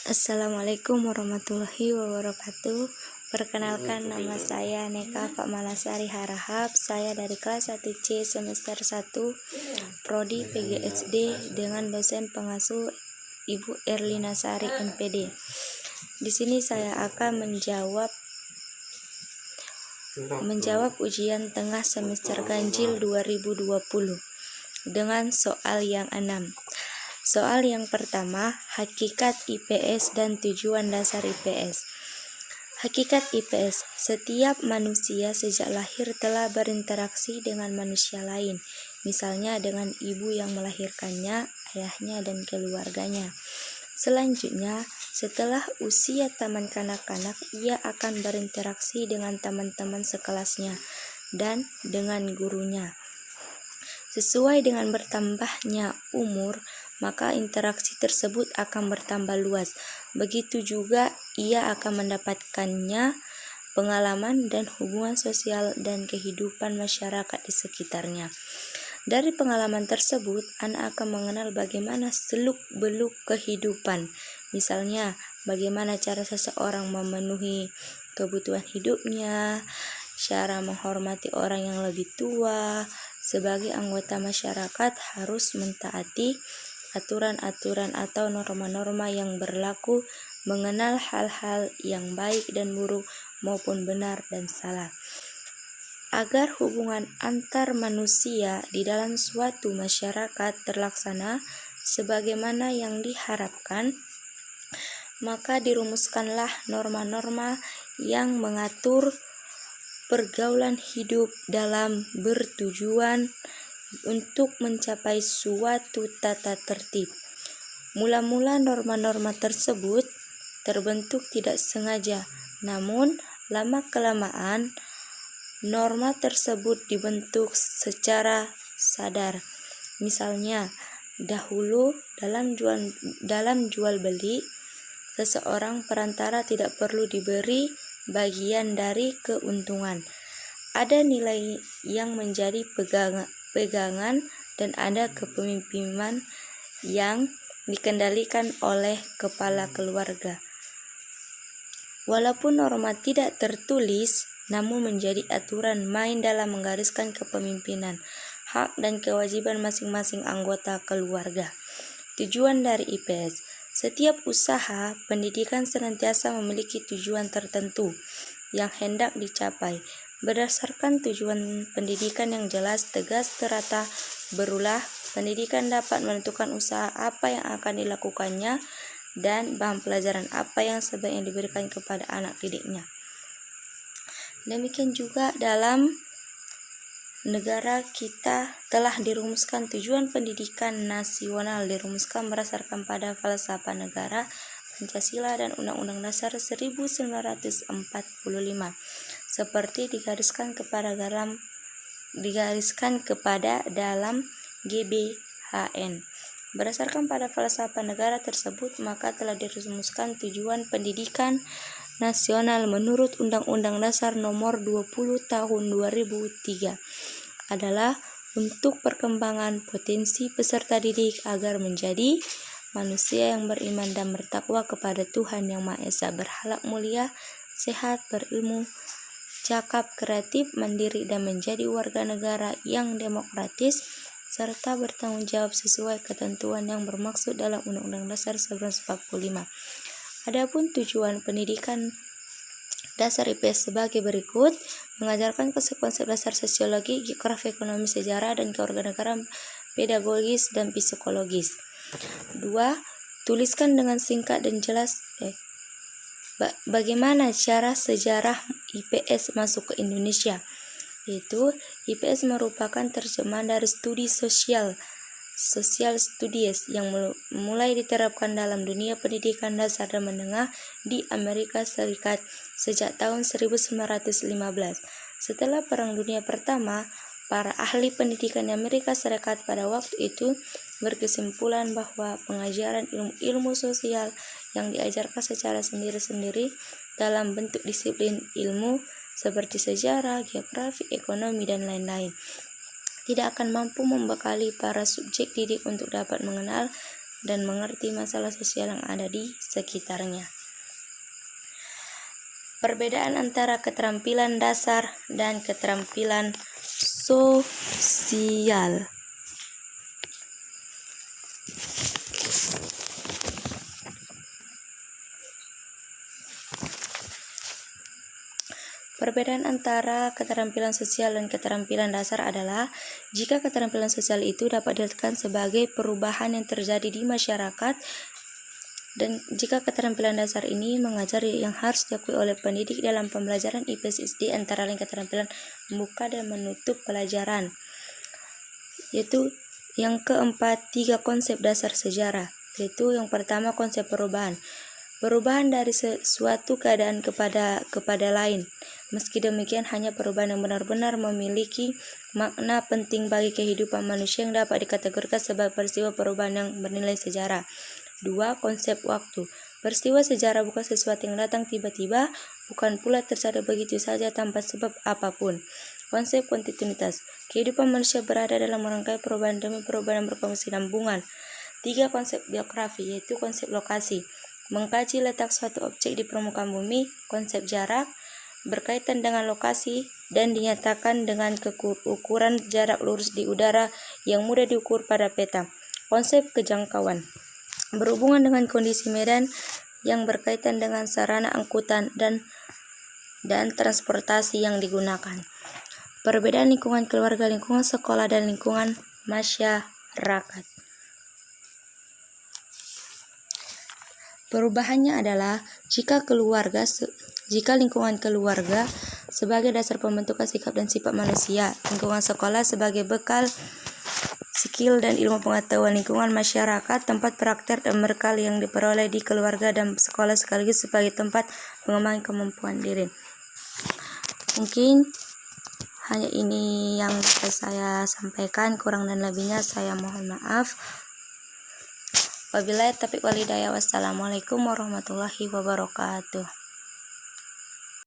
Assalamualaikum warahmatullahi wabarakatuh. Perkenalkan, nama saya Neka Fakmalasari Harahap. Saya dari kelas 1C semester 1 Prodi PGSD dengan dosen pengasuh Ibu Erlina Sari MPD. Di sini saya akan menjawab ujian tengah semester ganjil 2020 dengan soal yang 6. Soal yang pertama, hakikat IPS dan tujuan dasar IPS. Hakikat IPS, setiap manusia sejak lahir telah berinteraksi dengan manusia lain, misalnya dengan ibu yang melahirkannya, ayahnya, dan keluarganya. Selanjutnya, setelah usia taman kanak-kanak, ia akan berinteraksi dengan teman-teman sekelasnya dan dengan gurunya. Sesuai dengan bertambahnya umur, maka interaksi tersebut akan bertambah luas. Begitu juga ia akan mendapatkannya pengalaman dan hubungan sosial dan kehidupan masyarakat di sekitarnya. Dari pengalaman tersebut, anak akan mengenal bagaimana seluk-beluk kehidupan. Misalnya, bagaimana cara seseorang memenuhi kebutuhan hidupnya, cara menghormati orang yang lebih tua. Sebagai anggota masyarakat harus mentaati aturan-aturan atau norma-norma yang berlaku, mengenal hal-hal yang baik dan buruk maupun benar dan salah. Agar hubungan antar manusia di dalam suatu masyarakat terlaksana sebagaimana yang diharapkan, maka dirumuskanlah norma-norma yang mengatur pergaulan hidup dalam bertujuan untuk mencapai suatu tata tertib. Mula-mula norma-norma tersebut terbentuk tidak sengaja, namun lama-kelamaan norma tersebut dibentuk secara sadar. Misalnya, dahulu dalam jual beli, seseorang perantara tidak perlu diberi bagian dari keuntungan. Ada nilai yang menjadi pegangan dan ada kepemimpinan yang dikendalikan oleh kepala keluarga. Walaupun norma tidak tertulis, namun menjadi aturan main dalam menggariskan kepemimpinan, hak dan kewajiban masing-masing anggota keluarga. Tujuan dari IPS. Setiap usaha pendidikan senantiasa memiliki tujuan tertentu yang hendak dicapai. Berdasarkan tujuan pendidikan yang jelas, tegas, terata, berulah, pendidikan dapat menentukan usaha apa yang akan dilakukannya dan bahan pelajaran apa yang sebaiknya diberikan kepada anak didiknya. Demikian juga dalam negara kita telah dirumuskan tujuan pendidikan nasional, dirumuskan berdasarkan pada falsafah negara, Pancasila, dan Undang-Undang Dasar 1945 seperti digariskan kepada dalam GBHN. Berdasarkan pada falsafah negara tersebut, maka telah dirumuskan tujuan pendidikan nasional menurut Undang-Undang Dasar Nomor 20 Tahun 2003 adalah untuk perkembangan potensi peserta didik agar menjadi manusia yang beriman dan bertakwa kepada Tuhan Yang Maha Esa, berakhlak mulia, sehat, berilmu, cakap, kreatif, mandiri, dan menjadi warga negara yang demokratis serta bertanggung jawab sesuai ketentuan yang bermaksud dalam Undang-Undang Dasar 1945. Adapun tujuan pendidikan dasar IPS sebagai berikut: mengajarkan konsep-konsep dasar sosiologi, geografi, ekonomi, sejarah, dan kewarganegaraan, pedagogis, dan psikologis. 2. Tuliskan dengan singkat dan jelas bagaimana cara sejarah IPS masuk ke Indonesia. Yaitu, IPS merupakan terjemahan dari studi social studies yang mulai diterapkan dalam dunia pendidikan dasar dan menengah di Amerika Serikat sejak tahun 1915. Setelah Perang Dunia Pertama, para ahli pendidikan di Amerika Serikat pada waktu itu berkesimpulan bahwa pengajaran ilmu sosial yang diajarkan secara sendiri-sendiri dalam bentuk disiplin ilmu seperti sejarah, geografi, ekonomi, dan lain-lain tidak akan mampu membekali para subjek didik untuk dapat mengenal dan mengerti masalah sosial yang ada di sekitarnya. Perbedaan antara keterampilan dasar dan keterampilan sosial. Perbedaan antara keterampilan sosial dan keterampilan dasar adalah jika keterampilan sosial itu dapat dikatakan sebagai perubahan yang terjadi di masyarakat, dan jika keterampilan dasar ini mengajar yang harus diakui oleh pendidik dalam pembelajaran IPS SD, antara lain keterampilan membuka dan menutup pelajaran. Yaitu yang keempat, 3 konsep dasar sejarah. Yaitu yang pertama, konsep perubahan. Perubahan dari suatu keadaan kepada lain. Meski demikian, hanya perubahan yang benar-benar memiliki makna penting bagi kehidupan manusia yang dapat dikategorikan sebagai peristiwa perubahan yang bernilai sejarah. 2. Konsep waktu. Peristiwa sejarah bukan sesuatu yang datang tiba-tiba, bukan pula terjadi begitu saja tanpa sebab apapun. Konsep kontinuitas. Kehidupan manusia berada dalam rangkaian perubahan demi perubahan yang berkesinambungan. 3. Konsep geografi, yaitu konsep lokasi. Mengkaji letak suatu objek di permukaan bumi. Konsep jarak berkaitan dengan lokasi dan dinyatakan dengan ukuran jarak lurus di udara yang mudah diukur pada peta. Konsep kejangkauan berhubungan dengan kondisi medan yang berkaitan dengan sarana angkutan dan transportasi yang digunakan. Perbedaan lingkungan keluarga, lingkungan sekolah, dan lingkungan masyarakat. Perubahannya adalah jika lingkungan keluarga sebagai dasar pembentukan sikap dan sifat manusia, lingkungan sekolah sebagai bekal skill dan ilmu pengetahuan, lingkungan masyarakat tempat praktek dan bekal yang diperoleh di keluarga dan sekolah sekaligus sebagai tempat pengembangan kemampuan diri. Mungkin hanya ini yang bisa saya sampaikan, kurang dan lebihnya saya mohon maaf. Wabillahi taufiq wal hidayah. Wassalamualaikum warahmatullahi wabarakatuh.